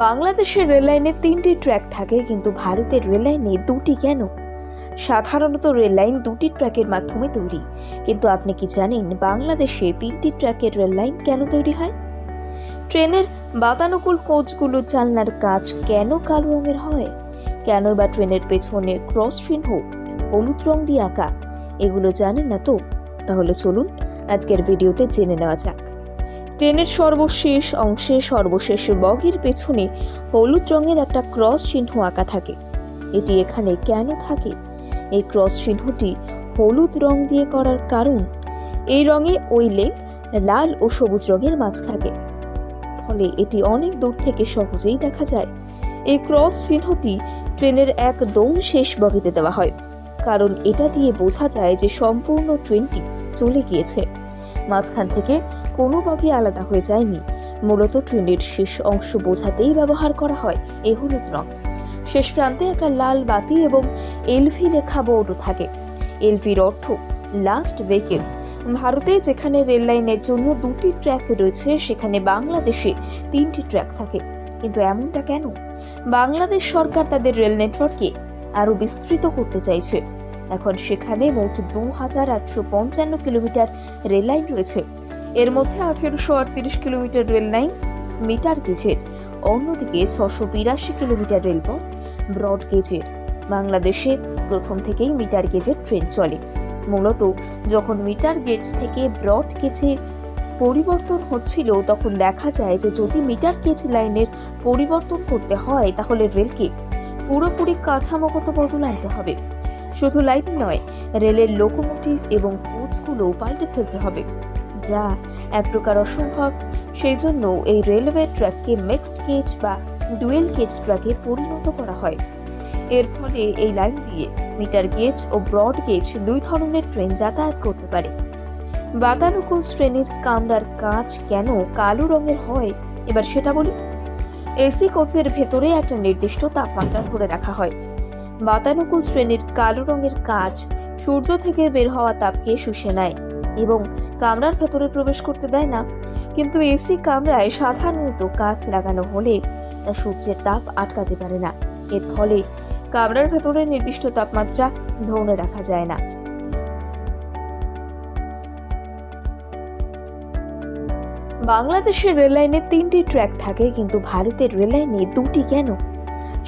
বাংলাদেশের রেললাইনে 3টি ট্র্যাক থাকে, কিন্তু ভারতের রেললাইনে 2টি কেন? সাধারণত রেললাইন 2টি ট্র্যাকের মাধ্যমে তৈরি, কিন্তু আপনি কি জানেন বাংলাদেশে 3টি ট্র্যাকের রেললাইন কেন তৈরি হয়? ট্রেনের বাতানুকূল কোচগুলো জানলার কাচ কেন কালো রঙের হয়? কেন বা ট্রেনের পেছনে ক্রস চিহ্ন হলুদ রং দিয়ে আঁকা? এগুলো জানেন না তো? তাহলে চলুন আজকের ভিডিওতে জেনে নেওয়া যাক। ট্রেনের সর্বশেষ অংশে সর্বশেষ বগির পেছনে হলুদ রঙের একটা ক্রস চিহ্ন আঁকা থাকে। এটি এখানে কেন থাকে? এই ক্রস চিহ্নটি হলুদ রং দিয়ে করার কারণ, এই রঙে ওই লেগ লাল ও সবুজ রঙের মাছ থাকে, ফলে এটি অনেক দূর থেকে সহজেই দেখা যায়। এই ক্রস চিহ্নটি ট্রেনের একদম শেষ বগিতে দেওয়া হয়, কারণ এটা দিয়ে বোঝা যায় যে সম্পূর্ণ ট্রেনটি চলে গিয়েছে। মাঝখান থেকে কোনো বগি আলাদা হয়ে যায়নি। মূলত ট্রেনের শেষ অংশ বোঝাতেই ব্যবহার করা হয় এই হলুদ রং। শেষ প্রান্তে একটা লাল বাতি এবং এলভি লেখা বোর্ডও থাকে। এলভির অর্থ লাস্ট ভেহিকল। ভারতে যেখানে রেল লাইনের জন্য 2টি ট্র্যাক রয়েছে, সেখানে বাংলাদেশে 3টি ট্র্যাক থাকে। কিন্তু এমনটা কেন? বাংলাদেশ সরকার তাদের রেল নেটওয়ার্ককে আরো বিস্তৃত করতে চাইছে। এখন সেখানে মোট 2855 কিলোমিটার রেল লাইন রয়েছে। এর মধ্যে 1838 কিলোমিটার রেল লাইন মিটার গেজের, অন্যদিকে 682 কিলোমিটার রেলপথ ব্রড গেজের। বাংলাদেশে প্রথম থেকেই মিটার গেজের ট্রেন চলে। মূলত যখন মিটার গেজ থেকে ব্রড গেজে পরিবর্তন হচ্ছিল, তখন দেখা যায় যে যদি মিটার গেজ লাইনের পরিবর্তন করতে হয়, তাহলে রেলকে পুরোপুরি কাঠামোগত বদল আনতে হবে। শুধু লাইন নয়, রেলের লোকোমোটিভ এবং কোচগুলো পাল্টে ফেলতে হবে, যা এক প্রকার অসম্ভব। সেই জন্য এই রেলওয়ে ট্র্যাককে মিক্সড গেজ বা ডুয়েল গেজ ট্র্যাকে পরিণত করা হয়। এর ফলে এই লাইন দিয়ে মিটার গেজ ও ব্রড গেজ 2 ধরনের ট্রেন যাতায়াত করতে পারে। বাতানুকূল শ্রেণীর কামরার কাঁচ কেন কালো রঙের হয়, এবার সেটা বলি। এসি কোচের ভেতরে একটা নির্দিষ্ট তাপমাত্রা ধরে রাখা হয়। বাতানুকূল শ্রেণীর কালো রঙের কাঁচ সূর্য থেকে বের হওয়া তাপকে শুষে নেয় এবং কামরার ভেতরে প্রবেশ করতে দেয় না। কিন্তু এসি কামরায় সাধারণত কাঁচ লাগানো হলে তা সূর্যের তাপ আটকাতে পারে না। এর ফলে কামরার ভেতরে নির্দিষ্ট তাপমাত্রা ধরে রাখা যায় না। বাংলাদেশের রেললাইনে 3টি ট্র্যাক থাকে, কিন্তু ভারতের রেললাইনে 2টি কেন?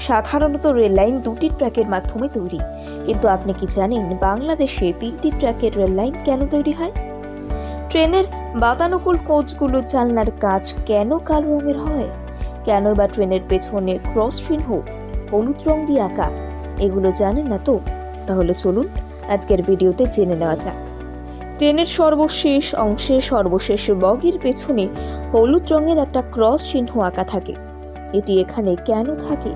সাধারণত রেললাইন 2টি ট্র্যাকের মাধ্যমে তৈরি, কিন্তু আপনি কি জানেন বাংলাদেশে 3টি ট্র্যাকের রেললাইন কেন তৈরি হয়? ট্রেনের বাতানুকূল কোচগুলো জানলার কাচ কেন কালো রঙের হয়? কেন বা ট্রেনের পেছনে ক্রস চিহ্ন হলুদ রং দিয়ে আঁকা? এগুলো জানেন না তো? তাহলে চলুন আজকের ভিডিওতে জেনে নেওয়া যাক। ট্রেনের সর্বশেষ অংশে সর্বশেষ বগির পেছনে হলুদ রঙের একটা ক্রস চিহ্ন আঁকা থাকে। এটি এখানে কেন থাকে?